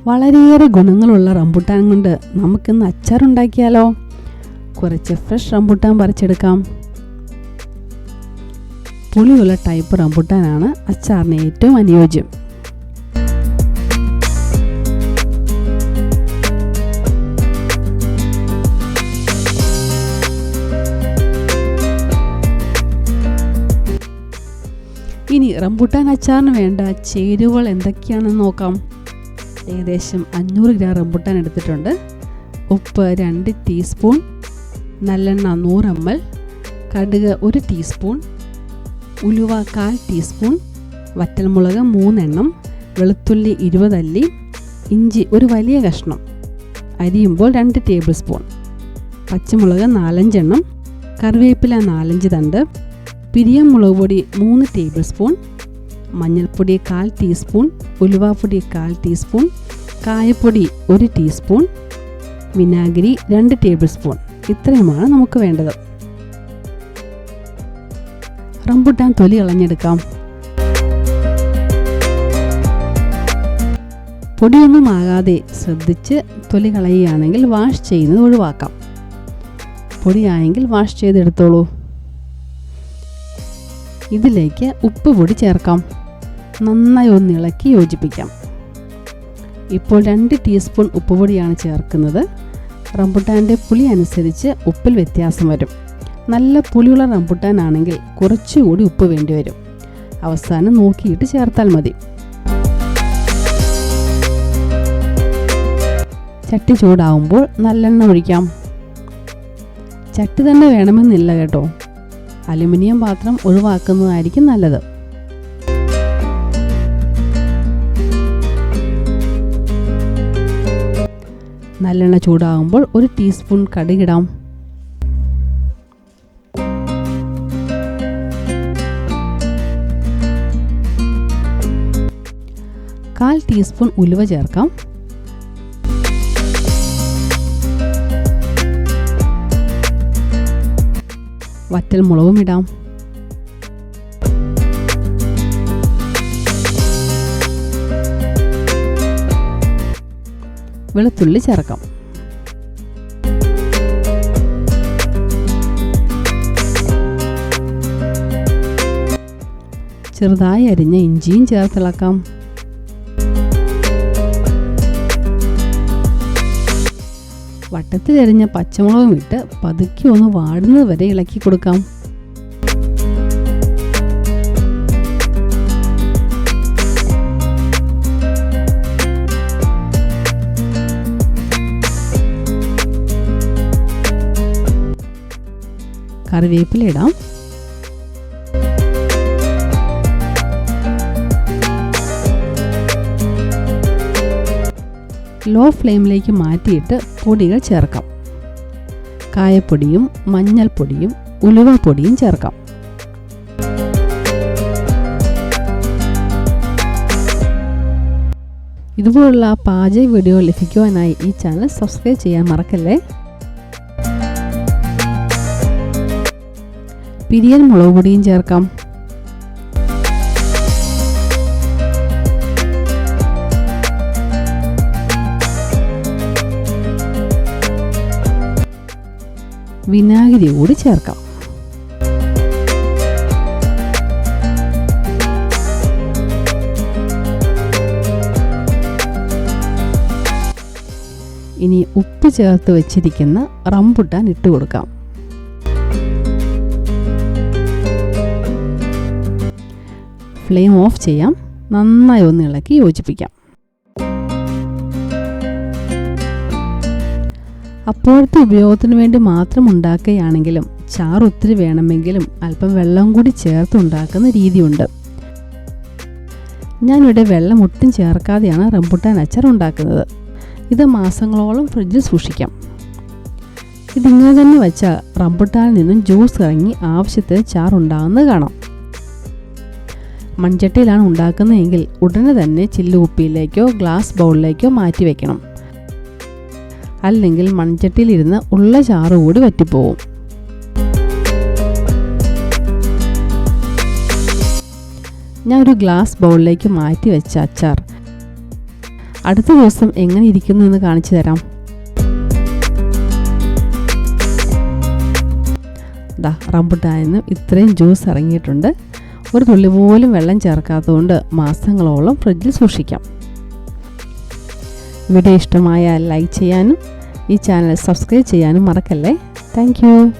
വളരെയേറെ ഗുണങ്ങളുള്ള റംബുട്ടാൻ കൊണ്ട് നമുക്കിന്ന് അച്ചാറുണ്ടാക്കിയാലോ? കുറച്ച് ഫ്രഷ് റംബുട്ടാൻ പറിച്ചെടുക്കാം. പുളിയുള്ള ടൈപ്പ് റംബുട്ടാനാണ് അച്ചാറിന് ഏറ്റവും അനുയോജ്യം. ഇനി റംബുട്ടാൻ അച്ചാറിന് വേണ്ട ചേരുവകൾ എന്തൊക്കെയാണെന്ന് നോക്കാം. ഏകദേശം 500 ഗ്രാം റംബുട്ടാൻ എടുത്തിട്ടുണ്ട്. ഉപ്പ് 2 ടീസ്പൂൺ, നല്ലെണ്ണ 100 ml, കടുക് 1 ടീസ്പൂൺ, ഉലുവ 1/4 ടീസ്പൂൺ, വറ്റൽമുളക് 3 എണ്ണം, വെളുത്തുള്ളി 20 അല്ലി, ഇഞ്ചി 1 വലിയ കഷ്ണം, അരിയുമ്പോൾ 2 ടേബിൾ സ്പൂൺ, പച്ചമുളക് 4-5 എണ്ണം, കറിവേപ്പില 4-5 തണ്ട്, പിരിയം മുളക് പൊടി 3 ടേബിൾ സ്പൂൺ, മഞ്ഞൾപ്പൊടി 1/4 ടീസ്പൂൺ, ഉലുവാപ്പൊടി 1/4 ടീസ്പൂൺ, കായപ്പൊടി 1 ടീസ്പൂൺ, വിനാഗിരി 2 ടേബിൾ സ്പൂൺ. ഇത്രയുമാണ് നമുക്ക് വേണ്ടത്. റംബുട്ടാൻ തൊലി കളഞ്ഞെടുക്കാം. പൊടിയൊന്നും ആകാതെ ശ്രദ്ധിച്ച് തൊലി കളയുകയാണെങ്കിൽ വാഷ് ചെയ്യുന്നത് ഒഴിവാക്കാം. പൊടിയായെങ്കിൽ വാഷ് ചെയ്തെടുത്തോളൂ. ഇതിലേക്ക് ഉപ്പ് പൊടി ചേർക്കാം. നന്നായി ഒന്ന് ഇളക്കി യോജിപ്പിക്കാം. ഇപ്പോൾ 2 ടീസ്പൂൺ ഉപ്പ് പൊടിയാണ് ചേർക്കുന്നത്. റംബുട്ടാൻ്റെ പുളി അനുസരിച്ച് ഉപ്പിൽ വ്യത്യാസം വരും. നല്ല പുളിയുള്ള റംബുട്ടാൻ ആണെങ്കിൽ കുറച്ചുകൂടി ഉപ്പ് വേണ്ടി വരും. അവസാനം നോക്കിയിട്ട് ചേർത്താൽ മതി. ചട്ടി ചൂടാവുമ്പോൾ നല്ലെണ്ണ ഒഴിക്കാം. ചട്ടി തന്നെ വേണമെന്നില്ല കേട്ടോ. അലുമിനിയം പാത്രം ഒഴിവാക്കുന്നതായിരിക്കും നല്ലത്. നല്ലെണ്ണ ചൂടാകുമ്പോൾ 1 ടീസ്പൂൺ കടുകിടാം. കാൽ ടീസ്പൂൺ ഉലുവ ചേർക്കാം. വറ്റൽമുളകും ഇടാം. വെളുത്തുള്ളി ചേർക്കാം. ചെറുതായി അരിഞ്ഞ ഇഞ്ചിയും ചേർത്തിളക്കാം. വട്ടത്തിലരിഞ്ഞ പച്ചമുളകും ഇട്ട് പതുക്കി ഒന്ന് വാടുന്നത് വരെ ഇളക്കി കൊടുക്കാം. കറിവേപ്പില ഇടാം. ലോ ഫ്ലെയിമിലേക്ക് മാറ്റിയിട്ട് പൊടികൾ ചേർക്കാം. കായപ്പൊടിയും മഞ്ഞൾപ്പൊടിയും ഉലുവപ്പൊടിയും ചേർക്കാം. ഇതുപോലുള്ള പാചക വീഡിയോ ലഭിക്കുവാനായി ഈ ചാനൽ സബ്സ്ക്രൈബ് ചെയ്യാൻ മറക്കല്ലേ. പിരിയൻ മുളക് പൊടിയും ചേർക്കാം. വിനാഗിരി കൂടി ചേർക്കാം. ഇനി ഉപ്പ് ചേർത്ത് വെച്ചിരിക്കുന്ന റംബുട്ടാൻ ഇട്ട് കൊടുക്കാം. ഫ്ലെയിം ഓഫ് ചെയ്യാം. നന്നായി ഒന്ന് ഇളക്കി യോജിപ്പിക്കാം. അപ്പോഴത്തെ ഉപയോഗത്തിന് വേണ്ടി മാത്രം ഉണ്ടാക്കുകയാണെങ്കിലും ചാറ് ഒത്തിരി വേണമെങ്കിലും അല്പം വെള്ളം കൂടി ചേർത്ത് ഉണ്ടാക്കുന്ന രീതിയുണ്ട്. ഞാനിവിടെ വെള്ളം ഒട്ടും ചേർക്കാതെയാണ് റംബുട്ടാൻ അച്ചാർ ഉണ്ടാക്കുന്നത്. ഇത് മാസങ്ങളോളം ഫ്രിഡ്ജിൽ സൂക്ഷിക്കാം. ഇതിങ്ങനെ തന്നെ വെച്ചാൽ റംബുട്ടാനിൽ നിന്നും ജ്യൂസ് ഇറങ്ങി ആവശ്യത്തിന് ചാറുണ്ടാകുന്നത് കാണാം. മൺചട്ടിയിലാണ് ഉണ്ടാക്കുന്നതെങ്കിൽ ഉടനെ തന്നെ ചില്ലുകുപ്പിയിലേക്കോ ഗ്ലാസ് ബൗളിലേക്കോ മാറ്റി വയ്ക്കണം. അല്ലെങ്കിൽ മൺചട്ടിയിലിരുന്ന് ഉള്ള ചാറ് കൂടി വറ്റിപ്പോവും. ഞാൻ ഒരു ഗ്ലാസ് ബൗളിലേക്ക് മാറ്റി വെച്ച അച്ചാർ അടുത്ത ദിവസം എങ്ങനെ ഇരിക്കുന്നു എന്ന് കാണിച്ചു തരാം. റംബുട്ടാനിന്ന് ഇത്രയും ജ്യൂസ് ഇറങ്ങിയിട്ടുണ്ട്. ഒരു തുള്ളി പോലും വെള്ളം ചേർക്കാത്തതുകൊണ്ട് മാസങ്ങളോളം ഫ്രിഡ്ജിൽ സൂക്ഷിക്കാം. വീഡിയോ ഇഷ്ടമായാൽ ലൈക്ക് ചെയ്യാനും ഈ ചാനൽ സബ്സ്ക്രൈബ് ചെയ്യാനും മറക്കല്ലേ. Thank you.